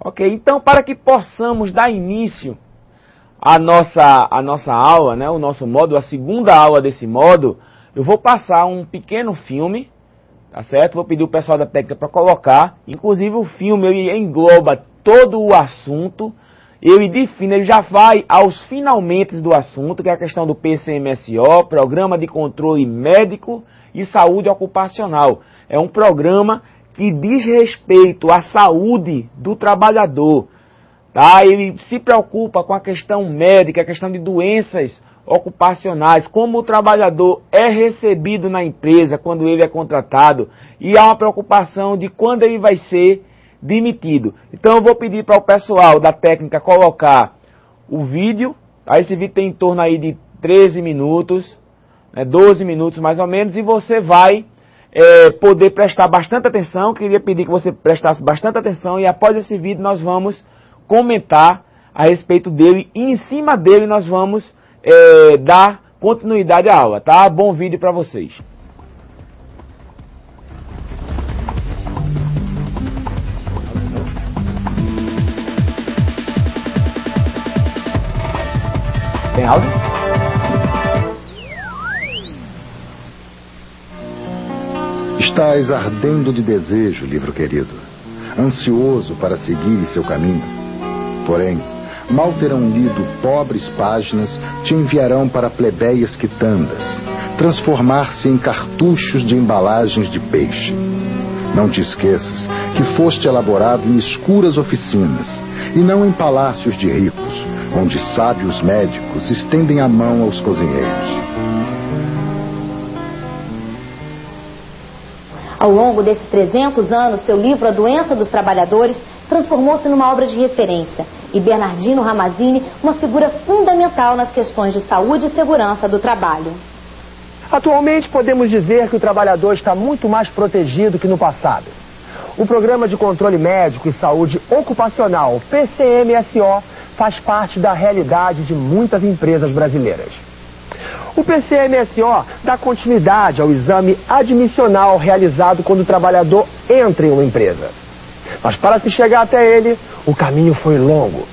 Ok, então para que possamos dar início à nossa aula, né, o nosso módulo, a segunda aula desse módulo, eu vou passar um pequeno filme, tá certo? Vou pedir o pessoal da técnica para colocar, inclusive o filme ele engloba todo o assunto, ele define, ele já vai aos finalmente do assunto, que é a questão do PCMSO, Programa de Controle Médico e Saúde Ocupacional. É um programa que diz respeito à saúde do trabalhador, tá? Ele se preocupa com a questão médica, a questão de doenças ocupacionais, como o trabalhador é recebido na empresa quando ele é contratado, e há uma preocupação de quando ele vai ser demitido. Então eu vou pedir para o pessoal da técnica colocar o vídeo, tá? Esse vídeo tem em torno aí de 13 minutos, né, 12 minutos mais ou menos, e você vai poder prestar bastante atenção. Queria pedir que você prestasse bastante atenção, e após esse vídeo nós vamos comentar a respeito dele, e em cima dele nós vamos dar continuidade à aula, tá? Bom vídeo para vocês. Tem áudio? Estás ardendo de desejo, livro querido, ansioso para seguir seu caminho. Porém, mal terão lido pobres páginas, te enviarão para plebeias quitandas, transformar-se em cartuchos de embalagens de peixe. Não te esqueças que foste elaborado em escuras oficinas, e não em palácios de ricos, onde sábios médicos estendem a mão aos cozinheiros. Ao longo desses 300 anos, seu livro A Doença dos Trabalhadores transformou-se numa obra de referência, e Bernardino Ramazzini, uma figura fundamental nas questões de saúde e segurança do trabalho. Atualmente podemos dizer que o trabalhador está muito mais protegido que no passado. O Programa de Controle Médico e Saúde Ocupacional, PCMSO, faz parte da realidade de muitas empresas brasileiras. O PCMSO dá continuidade ao exame admissional realizado quando o trabalhador entra em uma empresa. Mas para se chegar até ele, o caminho foi longo.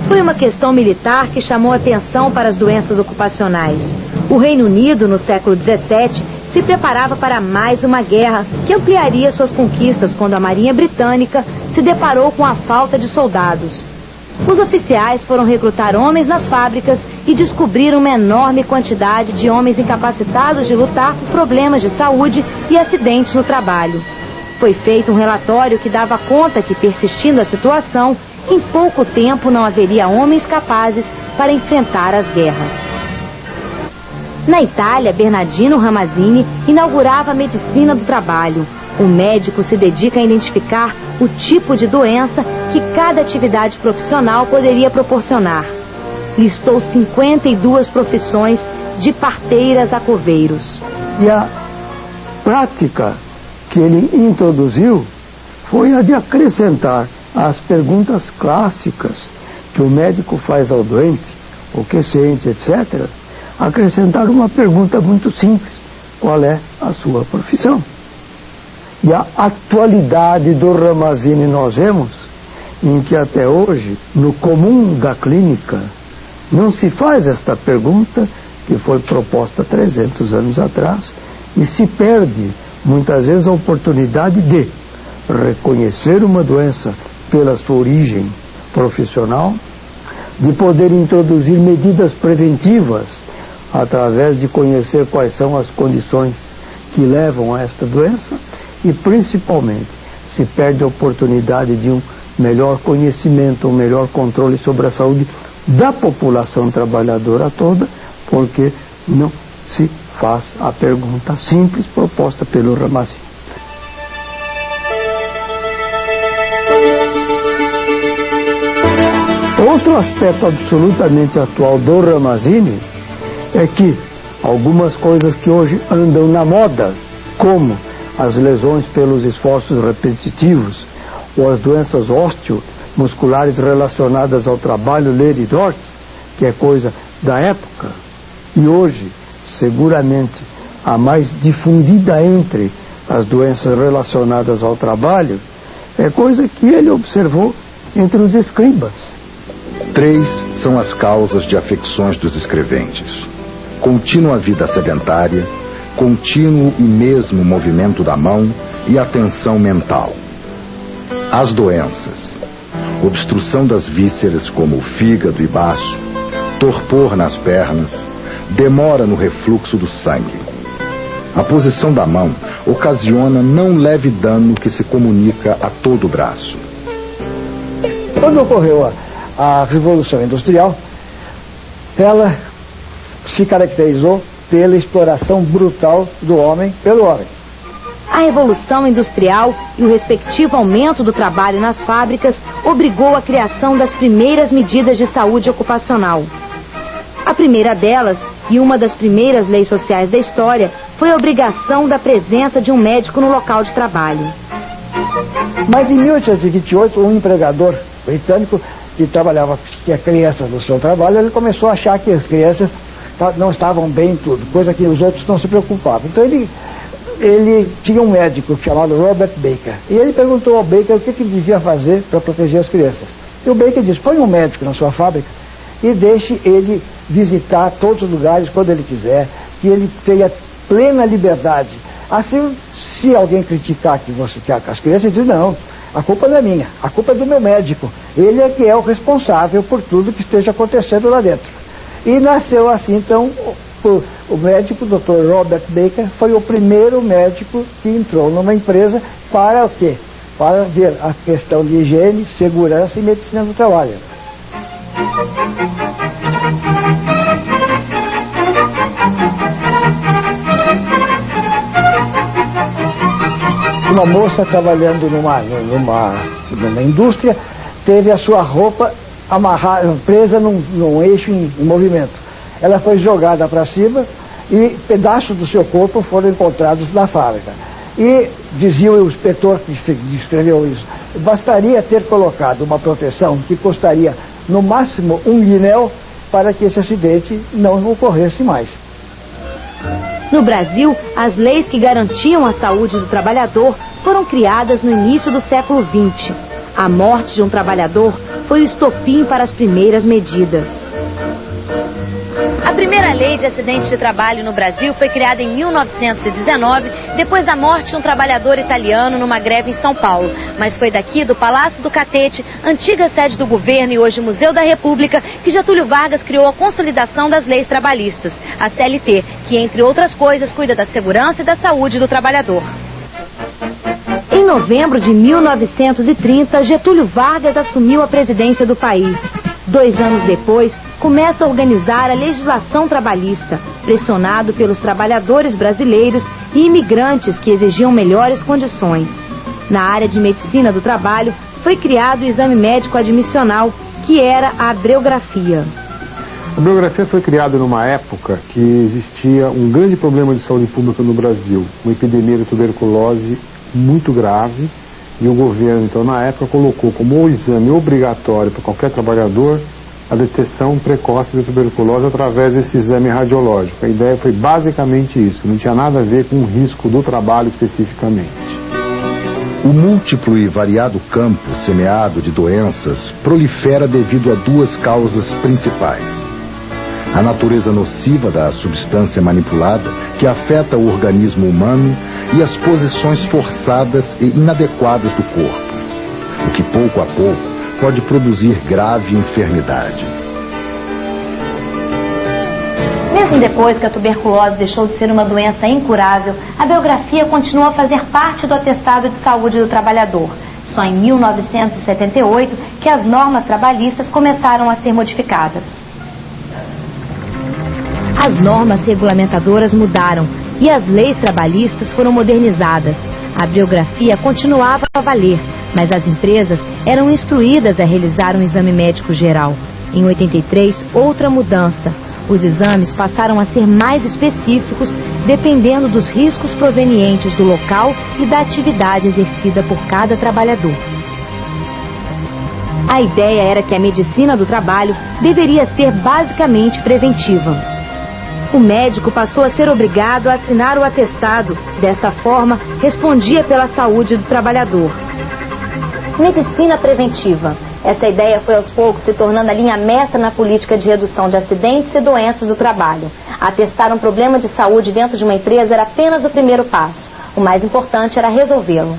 Foi uma questão militar que chamou atenção para as doenças ocupacionais. O Reino Unido, no século XVII, se preparava para mais uma guerra que ampliaria suas conquistas quando a Marinha Britânica se deparou com a falta de soldados. Os oficiais foram recrutar homens nas fábricas e descobriram uma enorme quantidade de homens incapacitados de lutar por problemas de saúde e acidentes no trabalho. Foi feito um relatório que dava conta que, persistindo a situação, em pouco tempo não haveria homens capazes para enfrentar as guerras. Na Itália, Bernardino Ramazzini inaugurava a medicina do trabalho. O médico se dedica a identificar o tipo de doença que cada atividade profissional poderia proporcionar. Listou 52 profissões, de parteiras a coveiros. E a prática que ele introduziu foi a de acrescentar às perguntas clássicas que o médico faz ao doente, o que sente, etc., acrescentar uma pergunta muito simples: qual é a sua profissão? E a atualidade do Ramazzini nós vemos em que até hoje, no comum da clínica, não se faz esta pergunta que foi proposta 300 anos atrás, e se perde muitas vezes a oportunidade de reconhecer uma doença pela sua origem profissional, de poder introduzir medidas preventivas através de conhecer quais são as condições que levam a esta doença, e principalmente se perde a oportunidade de um melhor conhecimento, um melhor controle sobre a saúde da população trabalhadora toda, porque não se faz a pergunta simples proposta pelo Ramazzini. Outro aspecto absolutamente atual do Ramazzini é que algumas coisas que hoje andam na moda, como as lesões pelos esforços repetitivos ou as doenças osteomusculares relacionadas ao trabalho ler e dorte, que é coisa da época, e hoje seguramente a mais difundida entre as doenças relacionadas ao trabalho, é coisa que ele observou entre os escribas. 3 são as causas de afecções dos escreventes: contínua vida sedentária, contínuo e mesmo movimento da mão e atenção mental. As doenças: obstrução das vísceras como o fígado e baço, torpor nas pernas, demora no refluxo do sangue. A posição da mão ocasiona não leve dano que se comunica a todo o braço. Quando ocorreu a Revolução Industrial, ela se caracterizou pela exploração brutal do homem pelo homem. A Revolução Industrial e o respectivo aumento do trabalho nas fábricas obrigou a criação das primeiras medidas de saúde ocupacional. A primeira delas, e uma das primeiras leis sociais da história, foi a obrigação da presença de um médico no local de trabalho. Mas em 1828, um empregador britânico que tinha crianças no seu trabalho, ele começou a achar que as crianças não estavam bem em tudo, coisa que os outros não se preocupavam. Então ele tinha um médico chamado Robert Baker, e ele perguntou ao Baker o que ele devia fazer para proteger as crianças. E o Baker disse: põe um médico na sua fábrica e deixe ele visitar todos os lugares quando ele quiser, que ele tenha plena liberdade. Assim, se alguém criticar que as crianças, diz: não, a culpa não é minha, a culpa é do meu médico, ele é que é o responsável por tudo que esteja acontecendo lá dentro. E nasceu assim, então, o médico, o Dr. Robert Baker, foi o primeiro médico que entrou numa empresa para o quê? Para ver a questão de higiene, segurança e medicina do trabalho. Uma moça trabalhando numa indústria teve a sua roupa presa num eixo em movimento. Ela foi jogada para cima e pedaços do seu corpo foram encontrados na fábrica. E dizia o inspetor que escreveu isso: bastaria ter colocado uma proteção que custaria no máximo £1 para que esse acidente não ocorresse mais. No Brasil, as leis que garantiam a saúde do trabalhador foram criadas no início do século XX. A morte de um trabalhador foi o estopim para as primeiras medidas. A primeira lei de acidentes de trabalho no Brasil foi criada em 1919, depois da morte de um trabalhador italiano numa greve em São Paulo. Mas foi daqui, do Palácio do Catete, antiga sede do governo e hoje Museu da República, que Getúlio Vargas criou a consolidação das leis trabalhistas, a CLT, que, entre outras coisas, cuida da segurança e da saúde do trabalhador. Em novembro de 1930, Getúlio Vargas assumiu a presidência do país. 2 anos depois, começa a organizar a legislação trabalhista, pressionado pelos trabalhadores brasileiros e imigrantes que exigiam melhores condições. Na área de medicina do trabalho, foi criado o exame médico admissional, que era a abreugrafia. A abreugrafia foi criada numa época que existia um grande problema de saúde pública no Brasil, uma epidemia de tuberculose muito grave, e o governo, então, na época, colocou como exame obrigatório para qualquer trabalhador a detecção precoce de tuberculose através desse exame radiológico. A ideia foi basicamente isso, não tinha nada a ver com o risco do trabalho especificamente. O múltiplo e variado campo semeado de doenças prolifera devido a 2 causas principais: a natureza nociva da substância manipulada, que afeta o organismo humano, e as posições forçadas e inadequadas do corpo, o que pouco a pouco pode produzir grave enfermidade. Mesmo depois que a tuberculose deixou de ser uma doença incurável, a abreugrafia continuou a fazer parte do atestado de saúde do trabalhador. Só em 1978 que as normas trabalhistas começaram a ser modificadas. As normas regulamentadoras mudaram e as leis trabalhistas foram modernizadas. A abreugrafia continuava a valer, mas as empresas eram instruídas a realizar um exame médico geral. Em 83, outra mudança. Os exames passaram a ser mais específicos, dependendo dos riscos provenientes do local e da atividade exercida por cada trabalhador. A ideia era que a medicina do trabalho deveria ser basicamente preventiva. O médico passou a ser obrigado a assinar o atestado. Dessa forma, respondia pela saúde do trabalhador. Medicina preventiva. Essa ideia foi aos poucos se tornando a linha mestra na política de redução de acidentes e doenças do trabalho. Atestar um problema de saúde dentro de uma empresa era apenas o primeiro passo. O mais importante era resolvê-lo.